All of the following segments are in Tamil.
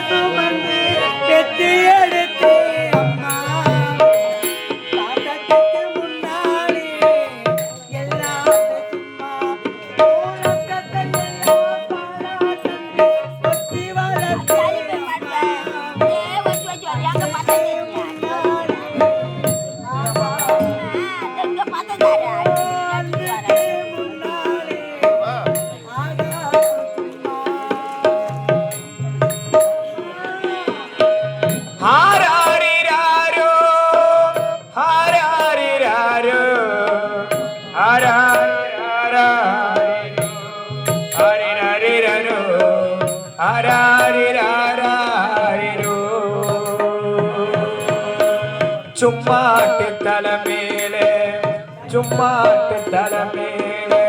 சுமந்து பெற்று எடுத்தே அம்மா தாத்தத்துக்கு முன்னாடி எல்லாம் சும்மா உனக்கத்தை எல்லாம் பாராட்டு ஒத்தி வளர்த்தே சும்மாட்டு தலைமேலே சும்மாட்டு தலைமேலே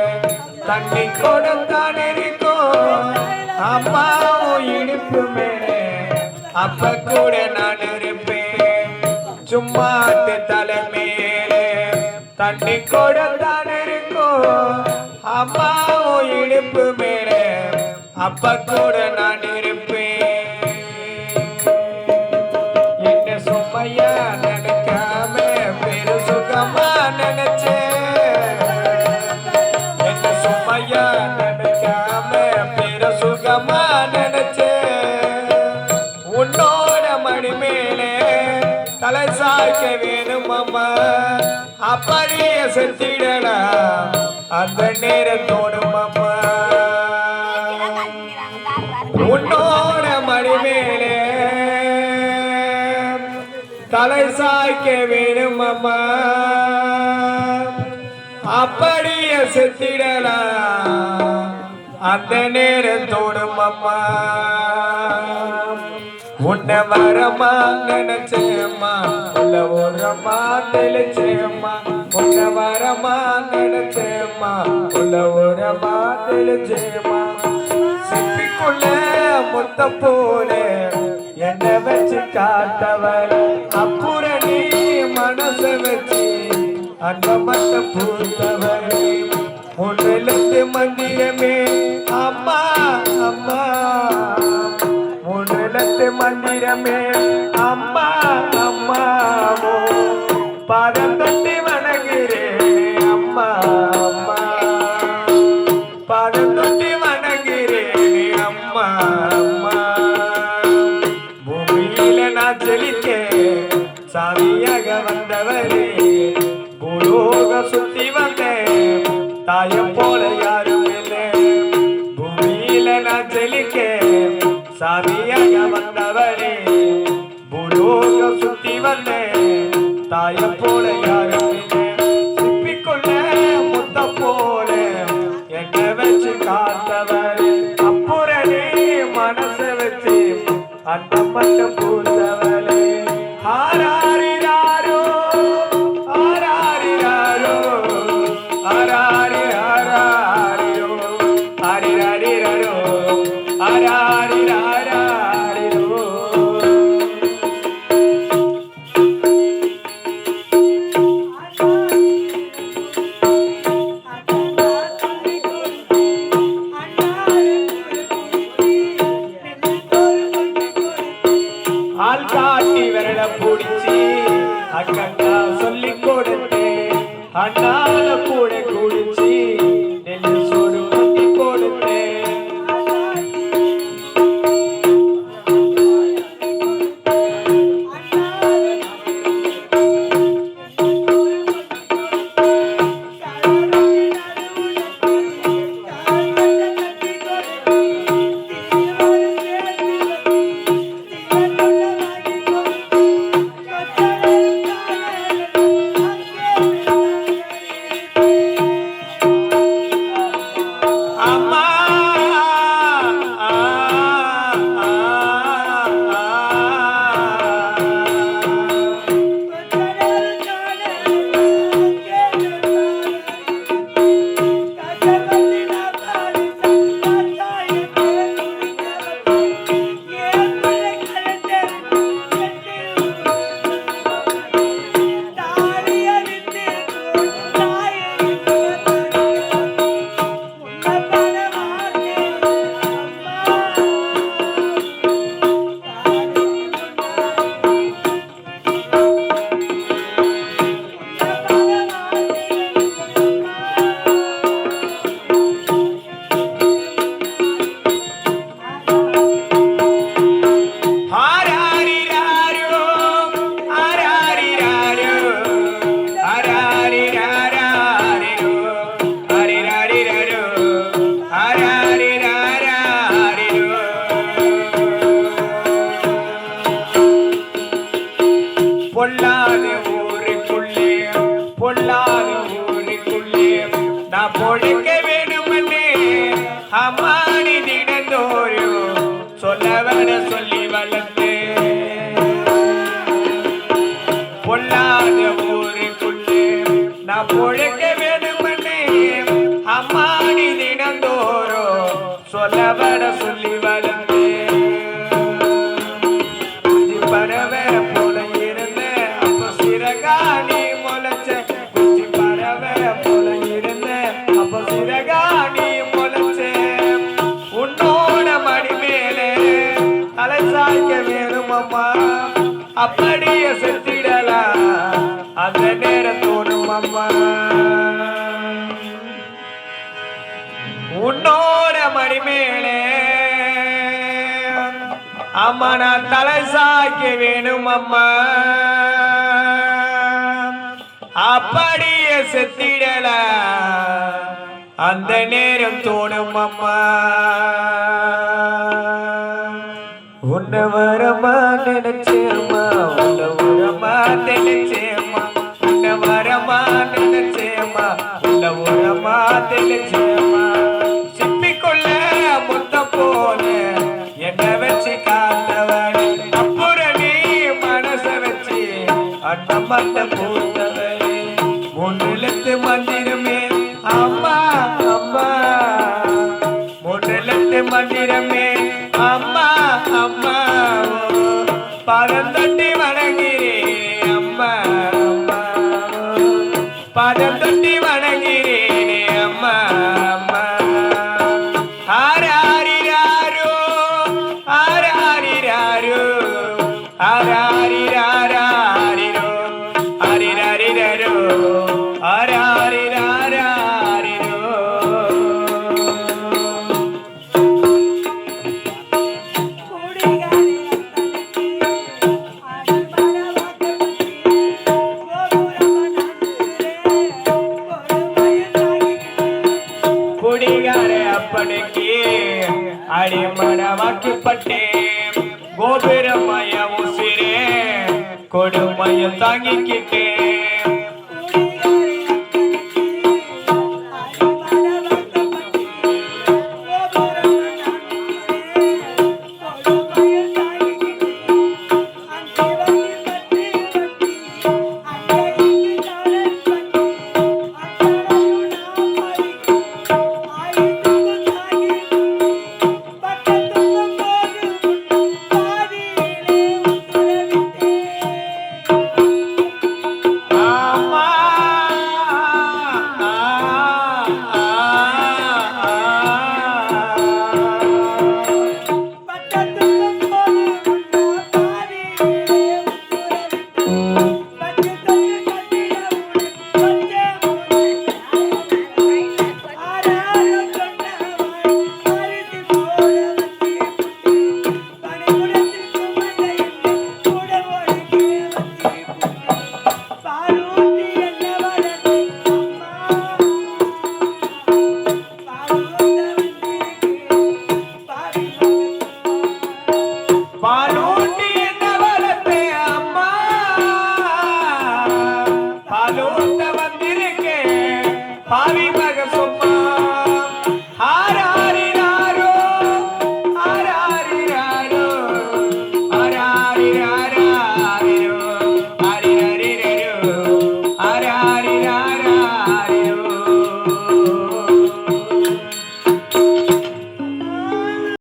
தண்ணி கொடுத்தான் இருக்கும் அம்மாவும் இடுப்பு மேலே அப்ப கூட நான் இருப்பேன் சும்மாட்டு தலைமேலே தண்ணி கொடுத்தான் இருக்கும் அம்மாவும் இடுப்பு மேலே அப்ப கூட நான் இருப்பேன் என்ன சும்மையா நினைக்காம பெரு சுகமா நினைச்சேன் என்ன சும்மையா நினைக்காம பெரு சுகமா நினைச்சேன் உன்னோட மணி மேலே தலை சாய்க்க வேணும் அம்மா அப்படியே செத்திடலாம் அந்த நேரத்தோடும் அம்மா உன்னோட மணி மேலே தலை சாய்க்க வேணும் அம்மா அப்படியே செத்திடலாம் அந்த நேரத்தோடும் அம்மா உன்னை வரமா நினைச்சேம்மா உள்ள ஓரமா தெளிச்சேம்மா உன்னை வரமா நினைச்சேம்மா உள்ள ஓரமா தெளிச்சேம்மா சிப்பிக்குள்ள முத்த போல என்ன வச்சு காத்தவர் அப்புற நீ மனச வச்சு அந்த மட்ட பூத்தவர் முன்னிலிருந்து மந்திரமே அம்மா அம்மா முன்னிலிருந்து மந்திரமே அம்மா அம்மா பாதம் தட்டி வணங்குறேன் அம்மா அம்மா பாதம் தட்டி வணங்குறேன் அம்மா அம்மா பூமியில நான் செழிக்க சாமியாக வந்தவரே பூலோக சுத்தி வந்தேன் தாயம் போல யாரும் இல்லை பூமியில நான் செழிக்க சாமியாக வந்தவரே பூலோக சுத்தி வந்தேன் தாயம் போல யாரும் இல்லை சிப்பிக்கொள்ள முத்த போல என்ன வச்சு காத்தவர் அப்புறனே மனசை வச்சு அந்த மட்டும் பூத்தவளே ஆராரிராரோ ஆராரிராரோ ஆராரி ஆராரிரோ ஆரிராரிரோ ஆராரிராரிரோ ஆள் காட்டி விரல பிடிச்சி அக்கா சொல்லி கொடுத்தேன் அண்ணால கூட குடிச்சி நெல்லு சோறு ஊட்டி கொடுத்தேன் சொல்லவன சொல்லி வளர்த்து பொல்லாத ஊருக்குள்ளே நான் பொழைக்க வேணுமனே அம்மாடி தினந்தோறும் சொல்லவன சொல்லி வளர்த்து குஞ்சி பறவை போல இருந்த அப்ப சிறகாணி முளைச்ச குஞ்சி பறவை போல இருந்த அப்ப சிறகாணி முளைச்ச உன்னோட மடி மேலே தலை சாய்க்க வேணும் அம்மா அப்படியே செத்திடலாம் அந்த நேரம் தோணும் அம்மா உன்னோட மடி மேலே அம்மா நான் தலை சாய்க்க வேணும் அம்மா அப்படியே செத்திடலாம் அந்த நேரம் தோணும் அம்மா உன்னை வரமா நினைச்சேம்மா உன்னை வரமா நினைச்சேம்மா உன்னை வரமா நினைச்சேம்மா உன்னை வரமா நினைச்சேம்மா சிப்பிக்குள்ள முத்த போல என்ன வச்சு காத்தவன் அப்புறம் நீ மனச வச்சு அண்ணமத்த பூத்தவன் முன்னிலத்து மந்திரமே அம்மா அம்மா முன்னிலத்து மந்திரமே அம்மா அம்மா பதந்தட்டி வணங்கிறேன் அம்மா அம்மா பதந்தட்டி வணங்கிறேன் அம்மா அம்மா ஆராரிராரோ ஆராரிராரோ ஆராரிராராரிரோ ஆரிராரிரோ ஆராரிராராரிரோ குடிகார அப்பனுக்கு அடிமட வாக்குப்பட்டே கோபுரமய உசிரே கொடுமைய தாங்கிக்கிட்டே பாலூட்டி என்ன வளர்த்தே அம்மா பாலூட்ட வந்திருக்கேன் பாவி மக சொந்த